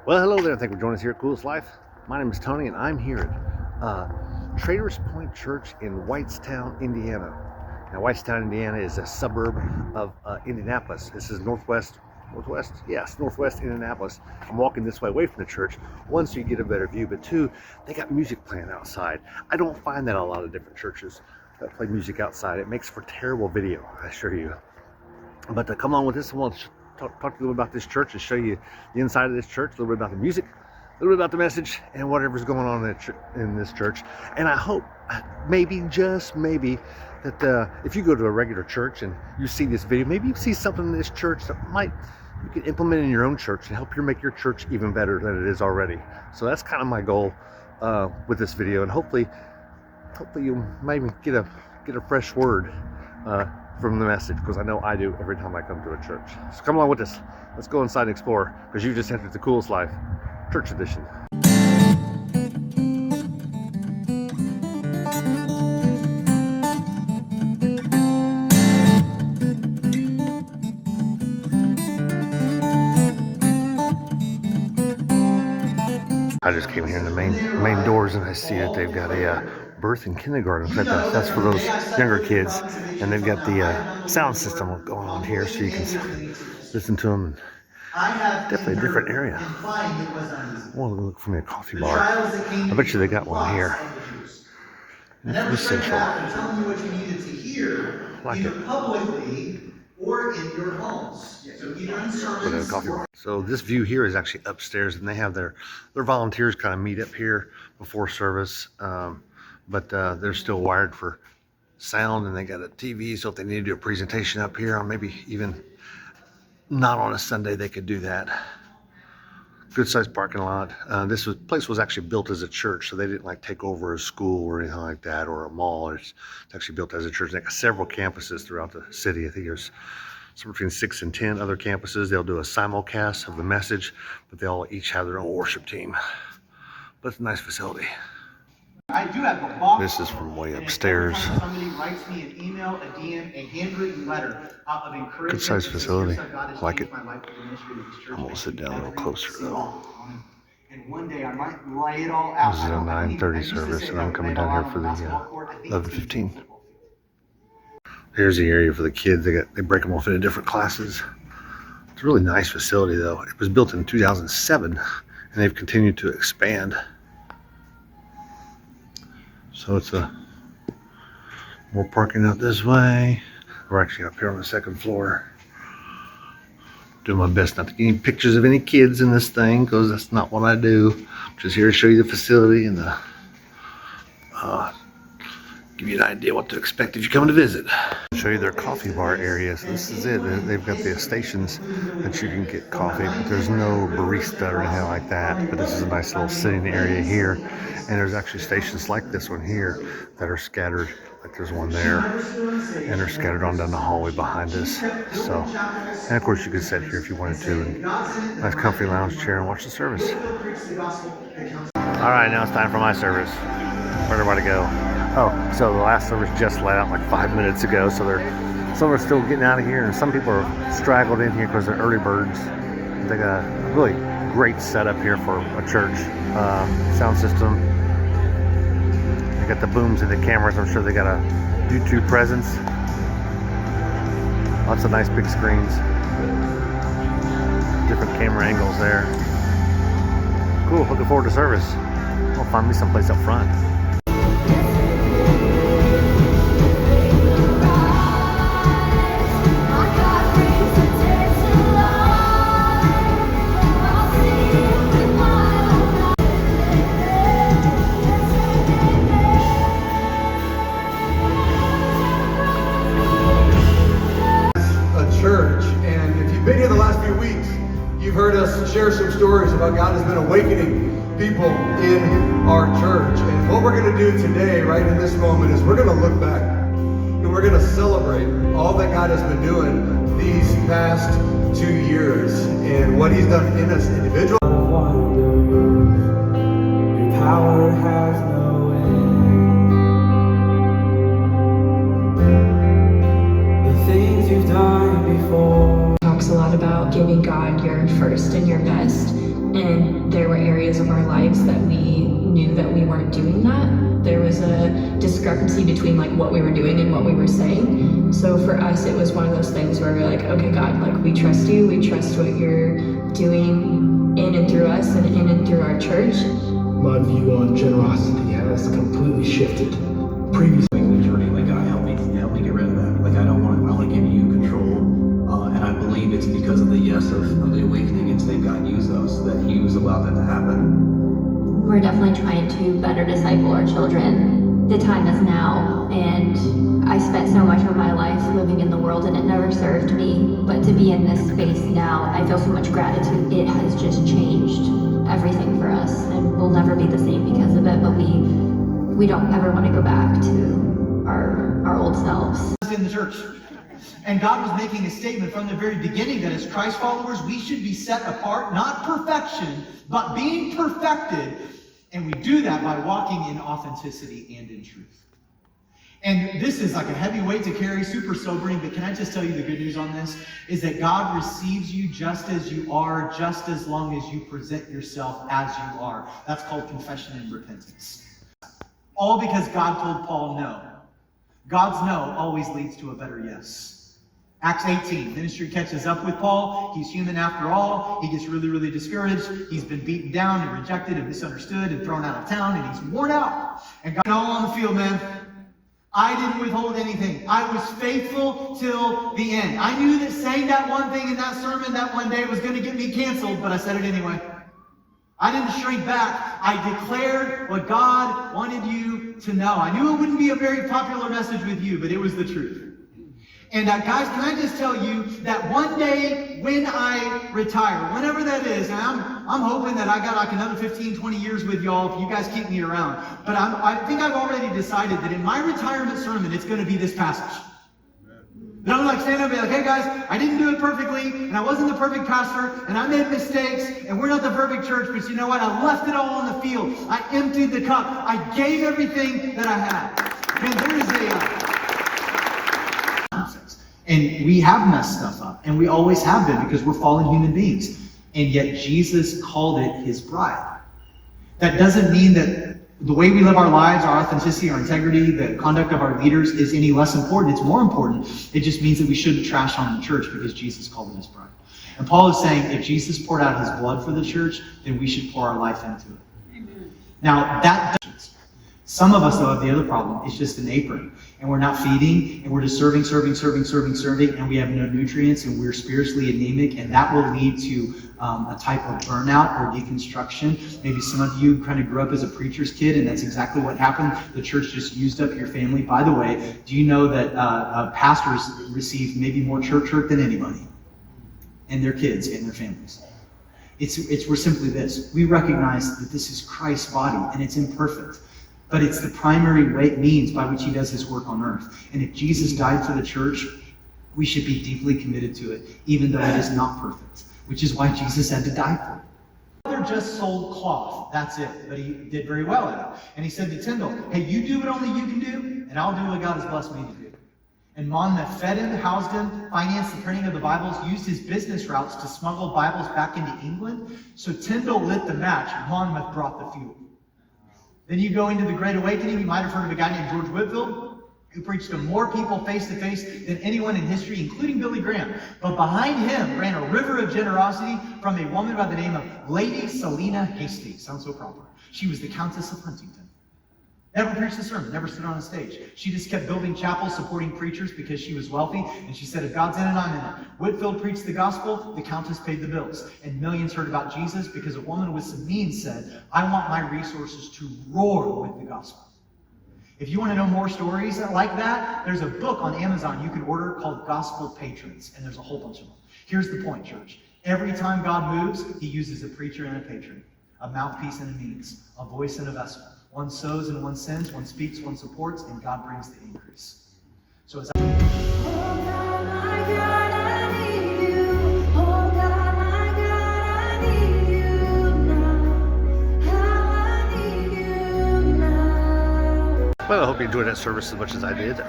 Well, hello there. Thank you for joining us here at Coolest Life. My name is Tony, and I'm here at Traders Point Church in Whitestown, Indiana. Now, Whitestown, Indiana is a suburb of Indianapolis. This is northwest, yes, northwest Indianapolis. I'm walking this way away from the church. One, so you get a better view, but two, they got music playing outside. I don't find that at a lot of different churches that play music outside. It makes for terrible video, I assure you. But to come along with this, I want to talk to you a little about this church and show you the inside of this church, a little bit about the music, a little bit about the message, and whatever's going on in this church. And I hope, maybe, just maybe, that if you go to a regular church and you see this video, maybe you see something in this church that you can implement in your own church and help you make your church even better than it is already. So that's kind of my goal with this video, and hopefully you maybe get a fresh word from the message, because I know I do every time I come to a church. So come along with us. Let's go inside and explore, because you just entered the Coolest Life Church Edition. I just came here in the main doors, and I see that they've got a birth and kindergarten. In fact, that's for those younger kids, and they've got the sound system going on here, so you can listen to them. Definitely a different area. I want to look for me a coffee bar. I bet you they got one here. It's central. I like it. Publicly or in your homes. So either in service. Coffee bar. So this view here is actually upstairs, and they have their volunteers kind of meet up here before service. But they're still wired for sound, and they got a TV, so if they need to do a presentation up here, or maybe even not on a Sunday, they could do that. Good sized parking lot. This place was actually built as a church, so they didn't take over a school or anything like that, or a mall. It's actually built as a church. They got several campuses throughout the city. I think there's somewhere between 6 and 10 other campuses. They'll do a simulcast of the message, but they all each have their own worship team. But it's a nice facility. I do have a box. This is from way upstairs. Somebody writes me an email, a DM, a handwritten letter of encouragement. Good sized facility. Like it. I'm gonna sit down a little closer though. And one day I might lay it all out. This is a 9:30 service, and I'm coming down here for the 11:15. Here's the area for the kids. They break them off into different classes. It's a really nice facility though. It was built in 2007, and they've continued to expand. So it's more parking out this way. We're actually up here on the second floor. Doing my best not to get any pictures of any kids in this thing, because that's not what I do. I'm just here to show you the facility and give you an idea what to expect if you come to visit. I'll show you their coffee bar area. So this is it. They've got the stations that you can get coffee, but there's no barista or anything like that. But this is a nice little sitting area here. And there's actually stations like this one here that are scattered. Like there's one there, and they're scattered on down the hallway behind us. So, and of course you could sit here if you wanted to, and nice comfy lounge chair, and watch the service. All right, now it's time for my service. Where do I go? Oh, so the last service just let out like 5 minutes ago. So some are still getting out of here, and some people are straggled in here because they're early birds. They got a really great setup here for a church. Sound system. They got the booms and the cameras. I'm sure they got a YouTube presence. Lots of nice big screens. Different camera angles there. Cool, looking forward to service. I'll find me someplace up front. You've heard us share some stories about God has been awakening people in our church. And what we're going to do today, right in this moment, is we're going to look back and we're going to celebrate all that God has been doing these past 2 years and what He's done in us individually. Your power has no end. The things you've done before. Talks a lot about giving God your first and your best. and there were areas of our lives that we knew that we weren't doing that. There was a discrepancy between like what we were doing and what we were saying. So for us, it was one of those things where we're like, okay, God, like we trust you. We trust what you're doing in and through us and in and through our church. My view on generosity has completely shifted. Previously, the journey, like God, help me get rid of that. Like I want to give you control, and I believe it's because of the yes of the awakening and saying God used us that He was allowed that to happen. We're definitely trying to better disciple our children. The time is now, and I spent so much of my life living in the world and it never served me. But to be in this space now, I feel so much gratitude. It has just changed everything for us, and we'll never be the same because of it, but we don't ever want to go back to our old selves. In the church. And God was making a statement from the very beginning that as Christ followers, we should be set apart, not perfection, but being perfected. And we do that by walking in authenticity and in truth. And this is like a heavy weight to carry, super sobering, but can I just tell you the good news on this? Is that God receives you just as you are, just as long as you present yourself as you are. That's called confession and repentance. All because God told Paul no. God's no always leads to a better yes. Acts 18, ministry catches up with Paul. He's human after all. He gets really, really discouraged. He's been beaten down and rejected and misunderstood and thrown out of town, and he's worn out. And God, all on the field, man. I didn't withhold anything. I was faithful till the end. I knew that saying that one thing in that sermon that one day was going to get me canceled, but I said it anyway. I didn't shrink back. I declared what God wanted you to know. I knew it wouldn't be a very popular message with you, but it was the truth. And guys, can I just tell you that one day when I retire, whenever that is, and I'm hoping that I got like another 15, 20 years with y'all if you guys keep me around. But I think I've already decided that in my retirement sermon, it's going to be this passage. That I'm like standing up and be like, hey guys, I didn't do it perfectly, and I wasn't the perfect pastor, and I made mistakes, and we're not the perfect church, but you know what? I left it all on the field. I emptied the cup. I gave everything that I had. Man, there is and we have messed stuff up, and we always have been because we're fallen human beings. And yet Jesus called it his bride. That doesn't mean that the way we live our lives, our authenticity, our integrity, the conduct of our leaders is any less important. It's more important. It just means that we shouldn't trash on the church because Jesus called it his bride. And Paul is saying if Jesus poured out his blood for the church, then we should pour our life into it. Amen. Now, that doesn't. Some of us, though, have the other problem. It's just an apron. And we're not feeding, and we're just serving, and we have no nutrients, and we're spiritually anemic, and that will lead to a type of burnout or deconstruction. Maybe some of you kind of grew up as a preacher's kid, and that's exactly what happened. The church just used up your family. By the way, do you know that pastors receive maybe more church hurt than anybody? And their kids and their families. We're simply this. We recognize that this is Christ's body, and it's imperfect. But it's the primary means by which he does his work on earth. And if Jesus died for the church, we should be deeply committed to it, even though it is not perfect, which is why Jesus had to die for it. Father just sold cloth, that's it, but he did very well at it. And he said to Tyndall, hey, you do what only you can do, and I'll do what God has blessed me to do. And Monmouth fed him, housed him, financed the printing of the Bibles, used his business routes to smuggle Bibles back into England. So Tyndall lit the match, Monmouth brought the fuel. Then you go into the Great Awakening. You might have heard of a guy named George Whitefield, who preached to more people face to face than anyone in history, including Billy Graham. But behind him ran a river of generosity from a woman by the name of Lady Selina Hasty. Sounds so proper. She was the Countess of Huntington. Never preached a sermon, never stood on a stage. She just kept building chapels, supporting preachers because she was wealthy. And she said, if God's in it, I'm in it. Whitefield preached the gospel, the Countess paid the bills. And millions heard about Jesus because a woman with some means said, I want my resources to roar with the gospel. If you want to know more stories like that, there's a book on Amazon you can order called Gospel Patrons. And there's a whole bunch of them. Here's the point, church. Every time God moves, he uses a preacher and a patron, a mouthpiece and a means, a voice and a vessel. One sows and one sends, one speaks, one supports, and God brings the increase. So as Well, I hope you enjoyed that service as much as I did.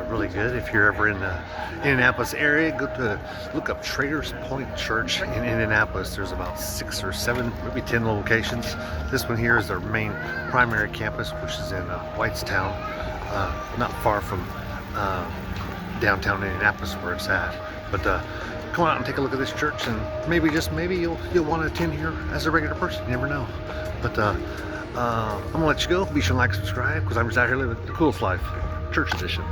Really good. If you're ever in the Indianapolis area, look up Traders Point Church in Indianapolis. There's about 6 or 7, maybe 10 locations. This one here is their main primary campus, which is in Whitestown, not far from downtown Indianapolis where it's at. But come on out and take a look at this church, and maybe you'll want to attend here as a regular person. You never know. But I'm gonna let you go. Be sure to like, subscribe, because I'm just out here living the coolest life, church edition.